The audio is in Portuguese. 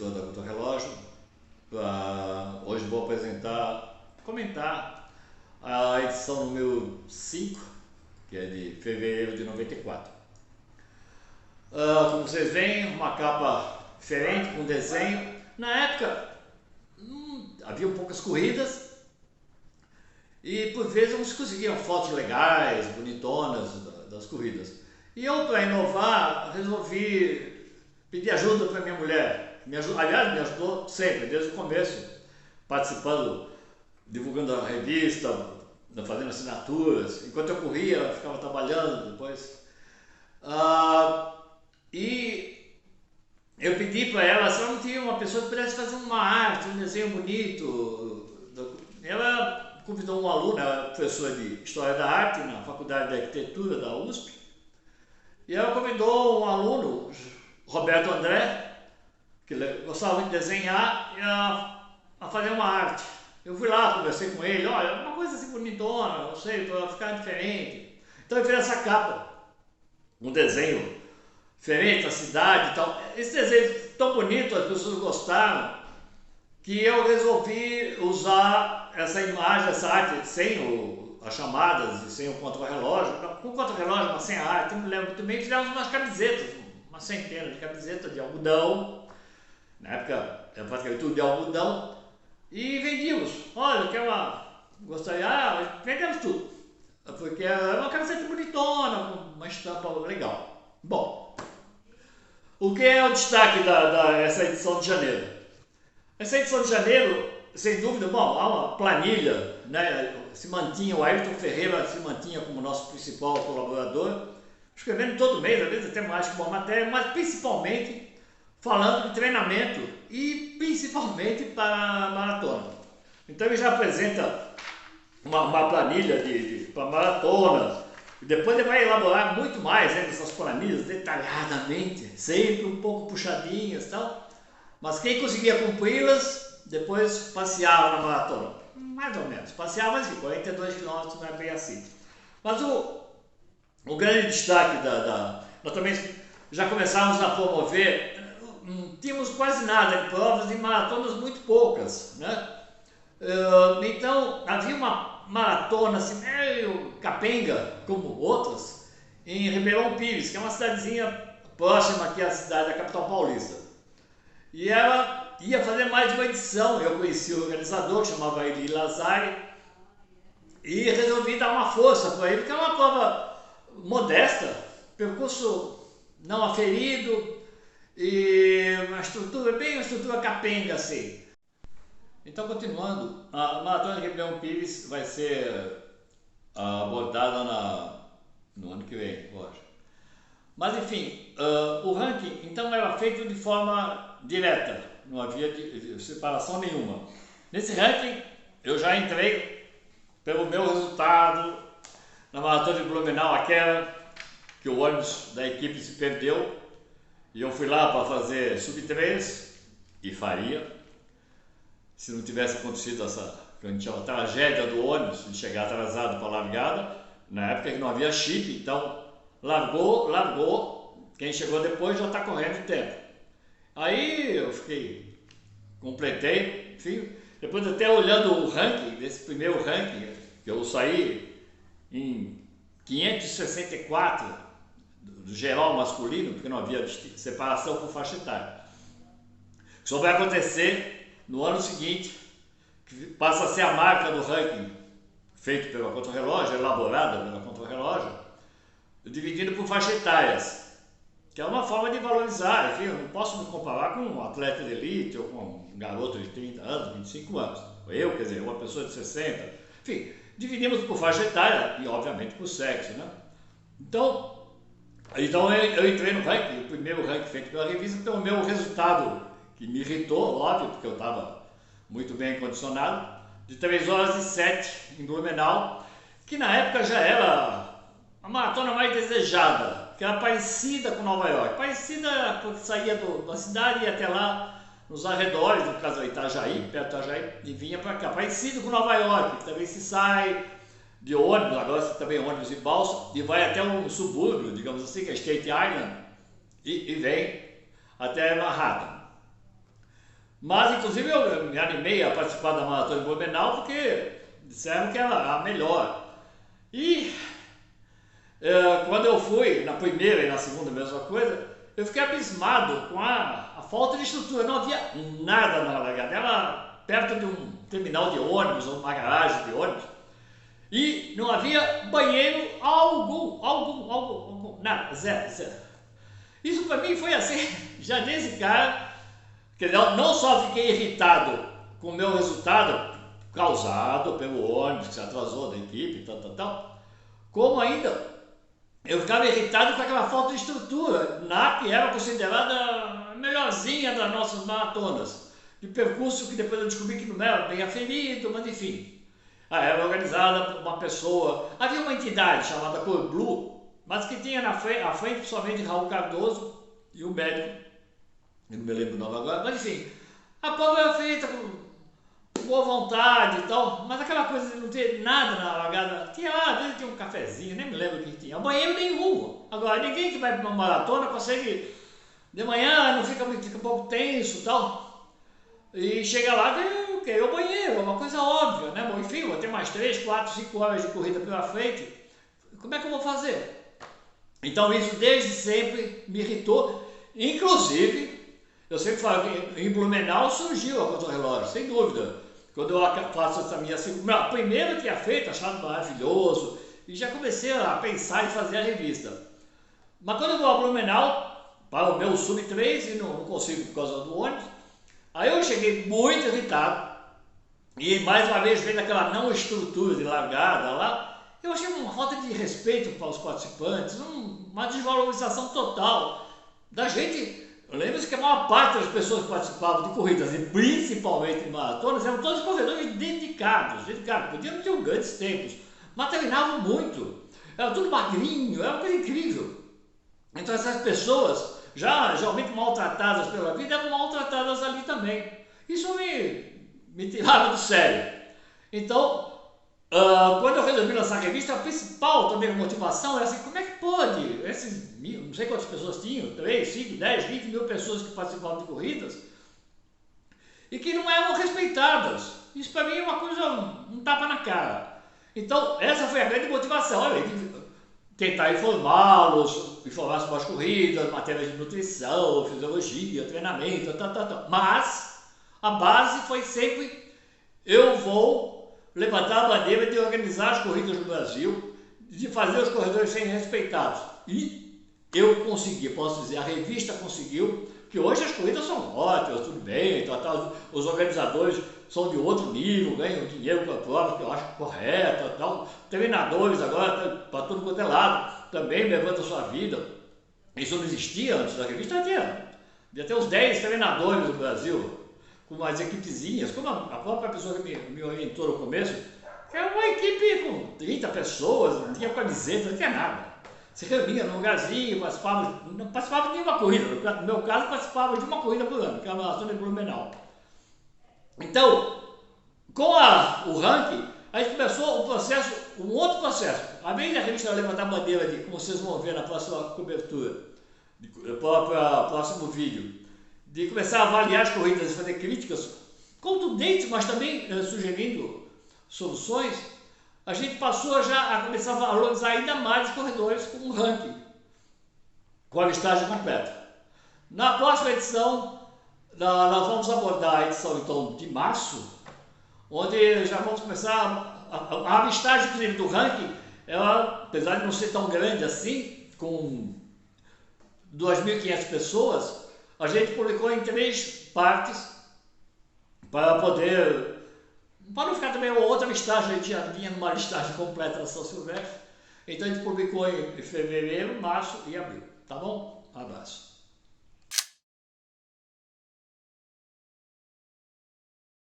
instrutor da Contrarrelógio. Hoje vou comentar a edição número 5, que é de fevereiro de 94. Como vocês veem, uma capa diferente, com desenho. Na época, havia poucas corridas e por vezes não se conseguiam fotos legais, bonitonas das corridas. E eu, para inovar, resolvi pedir ajuda para minha mulher. Aliás, me ajudou sempre, desde o começo, participando, divulgando a revista, fazendo assinaturas. Enquanto eu corria, ela ficava trabalhando depois. E eu pedi para ela se ela não tinha uma pessoa que pudesse fazer uma arte, um desenho bonito. Ela convidou um aluno, ela é professora de História da Arte na Faculdade de Arquitetura da USP, e ela convidou um aluno, Roberto André, que gostava muito de desenhar, a fazer uma arte. Eu fui lá, conversei com ele, olha, uma coisa assim bonitona, não sei, para ficar diferente. Então eu fiz essa capa, um desenho diferente da cidade e tal. Esse desenho tão bonito, as pessoas gostaram, que eu resolvi usar essa imagem, essa arte, sem as chamadas e sem o contrarrelógio. Com o contrarrelógio, mas sem a arte, eu me lembro muito bem, fizemos umas camisetas, uma centena de camisetas de algodão. Na época era praticamente tudo de algodão. E vendíamos. Olha, gostaria, vendemos tudo. Porque era uma camiseta bonitona, com uma estampa legal. Bom, o que é o destaque dessa edição de janeiro? Essa edição de janeiro, sem dúvida, bom, há uma planilha, né? O Ayrton Ferreira se mantinha como nosso principal colaborador, escrevendo todo mês, às vezes até mais que uma matéria, mas principalmente falando de treinamento e principalmente para a maratona. Então ele já apresenta uma planilha para maratona, e depois ele vai elaborar muito mais essas planilhas detalhadamente, sempre um pouco puxadinhas e tal, mas quem conseguia cumpri-las depois passeava na maratona, mais ou menos, passeava assim, 42 km não é bem assim. Mas o grande destaque nós também já começávamos a promover, não tínhamos quase nada de provas e maratonas muito poucas, né? Então havia uma maratona assim, meio capenga, como outras, em Ribeirão Pires, que é uma cidadezinha próxima aqui à cidade da capital paulista. E ela ia fazer mais de uma edição. Eu conheci o organizador, que chamava Eli Lazari, e resolvi dar uma força para ele, porque é uma prova modesta, percurso não aferido, e uma estrutura capenga assim. Então, continuando, a Maratona de Ribeirão Pires vai ser abordada no ano que vem, lógico. Mas enfim, o ranking então era feito de forma direta, não havia separação nenhuma. Nesse ranking eu já entrei pelo meu resultado na Maratona de Blumenau, aquela que o ônibus da equipe se perdeu, e eu fui lá para fazer sub-3 e faria. Se não tivesse acontecido a tragédia do ônibus de chegar atrasado para a largada, na época que não havia chip, então largou, quem chegou depois já está correndo tempo. Aí eu completei, enfim, depois até olhando o ranking, desse primeiro ranking, que eu saí em 564 do geral masculino, porque não havia separação por faixa etária. Isso vai acontecer no ano seguinte, que passa a ser a marca do ranking feito pela Contrarrelógio, elaborada pela Contrarrelógio, dividido por faixas etárias, que é uma forma de valorizar. Enfim, eu não posso me comparar com um atleta de elite ou com um garoto de 30 anos, 25 anos. Quer dizer, uma pessoa de 60. Enfim, dividimos por faixa etária e, obviamente, por sexo, né? Então eu entrei no ranking, o primeiro ranking feito pela revista, pelo meu resultado, que me irritou, óbvio, porque eu estava muito bem condicionado, de 3 horas e 7 em Blumenau, que na época já era a maratona mais desejada, que era parecida com Nova York. Parecida porque saía da cidade e ia até lá, nos arredores, no caso Itajaí, perto de Itajaí, e vinha para cá. Parecido com Nova York, que também se sai de ônibus, agora também ônibus e balsa, e vai até um subúrbio, digamos assim, que é State Island, e vem até Manhattan. Mas, inclusive, eu me animei a participar da Maratona de Blumenau porque disseram que era a melhor. E quando eu fui, na primeira e na segunda, a mesma coisa, eu fiquei abismado com a falta de estrutura. Não havia nada na largada. Era perto de um terminal de ônibus, ou uma garagem de ônibus. E não havia banheiro algum, nada, zero. Isso para mim foi assim, já desde cara, que não só fiquei irritado com o meu resultado, causado pelo ônibus que se atrasou da equipe, tal, como ainda eu ficava irritado com aquela falta de estrutura, que era considerada a melhorzinha das nossas maratonas, de percurso que depois eu descobri que não era bem aferido, mas enfim. Era organizada por uma pessoa, havia uma entidade chamada Cor Blue, mas que tinha à frente somente Raul Cardoso e um médico, eu não me lembro o nome agora, mas enfim, a prova era feita com boa vontade e tal, mas aquela coisa de não ter nada na largada, às vezes tinha um cafezinho, nem me lembro o que tinha, banheiro nenhum. Agora, ninguém que vai para uma maratona consegue, de manhã não fica um pouco tenso e tal, e chega lá e o banheiro, é uma coisa óbvia, né? Bom, enfim, vou ter mais 3, 4, 5 horas de corrida pela frente, como é que eu vou fazer? Então isso desde sempre me irritou, inclusive, eu sempre falo que em Blumenau surgiu a contra-relógio, sem dúvida. Quando eu faço essa minha segunda, a primeira que tinha feito, achado maravilhoso, e já comecei a pensar em fazer a revista. Mas quando eu vou a Blumenau, para o meu sub-3, e não consigo por causa do ônibus, aí eu cheguei muito irritado, e mais uma vez vendo aquela não estrutura de largada lá, eu achei uma falta de respeito para os participantes, uma desvalorização total da gente. Lembre-se que a maior parte das pessoas que participavam de corridas, e principalmente em maratonas, eram todos corredores dedicados, podiam ter grandes tempos, mas treinavam muito, era tudo magrinho, era uma coisa incrível. Então essas pessoas, já geralmente maltratadas pela vida, eram maltratadas ali também. Isso me tirava do sério. Então, quando eu resolvi lançar a revista, a principal também motivação era assim, como é que pode, esses não sei quantas pessoas tinham, 3, 5, 10, 20 mil pessoas que participavam de corridas, e que não eram respeitadas. Isso para mim é uma coisa, um tapa na cara. Então, essa foi a grande motivação, olha, tentar informá-los, informar sobre as corridas, matérias de nutrição, fisiologia, treinamento, tal. Mas, a base foi sempre, eu vou levantar a bandeira de organizar as corridas no Brasil, de fazer os corredores serem respeitados. E eu consegui, posso dizer, a revista conseguiu, que hoje as corridas são ótimas, tudo bem, os organizadores são de outro nível, ganham dinheiro com a prova, que eu acho correta, tal. Treinadores agora, para tudo quanto é lado, também levanta a sua vida. Isso não existia antes da revista, devia ter uns 10 treinadores no Brasil, com umas equipezinhas, como a própria pessoa que me orientou no começo, que era uma equipe com 30 pessoas, não tinha camiseta, não tinha nada. Se reunia num lugarzinho, não participava de nenhuma corrida, no meu caso participava de uma corrida por ano, que era a Maratona de Blumenau. Então, com o ranking, a gente começou um outro processo. Além da revista levantar a bandeira de, como vocês vão ver na próxima cobertura, para o próximo vídeo, de começar a avaliar as corridas e fazer críticas contundentes, mas também sugerindo soluções, a gente passou já a começar a valorizar ainda mais os corredores com um ranking, com a listagem completa. Na próxima edição, nós vamos abordar a edição então de março, onde já vamos começar a listagem do ranking, ela, apesar de não ser tão grande assim, com 2.500 pessoas, a gente publicou em 3 partes para não ficar também outra listagem, a gente já vinha numa listagem completa da São Silvestre, então a gente publicou em fevereiro, março e abril, tá bom? Um abraço.